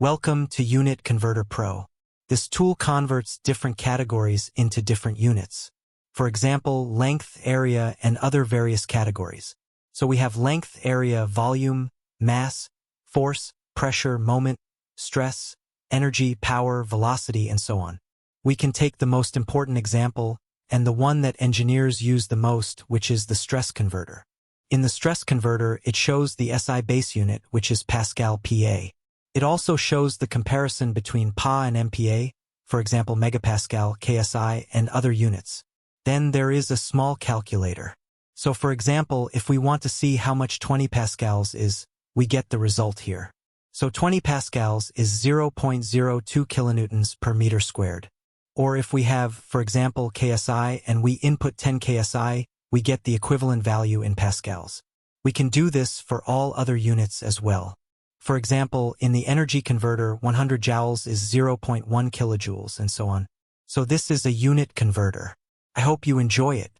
Welcome to Unit Converter Pro. This tool converts different categories into different units. For example, length, area, and other various categories. So we have length, area, volume, mass, force, pressure, moment, stress, energy, power, velocity, and so on. We can take the most important example and the one that engineers use the most, which is the stress converter. In the stress converter, it shows the SI base unit, which is Pascal PA. It also shows the comparison between Pa and MPa, for example megapascal, KSI, and other units. Then there is a small calculator. So for example, if we want to see how much 20 pascals is, we get the result here. So 20 pascals is 0.02 kilonewtons per meter squared. Or if we have, for example, KSI and we input 10 KSI, we get the equivalent value in pascals. We can do this for all other units as well. For example, in the energy converter, 100 joules is 0.1 kilojoules and so on. So this is a unit converter. I hope you enjoy it.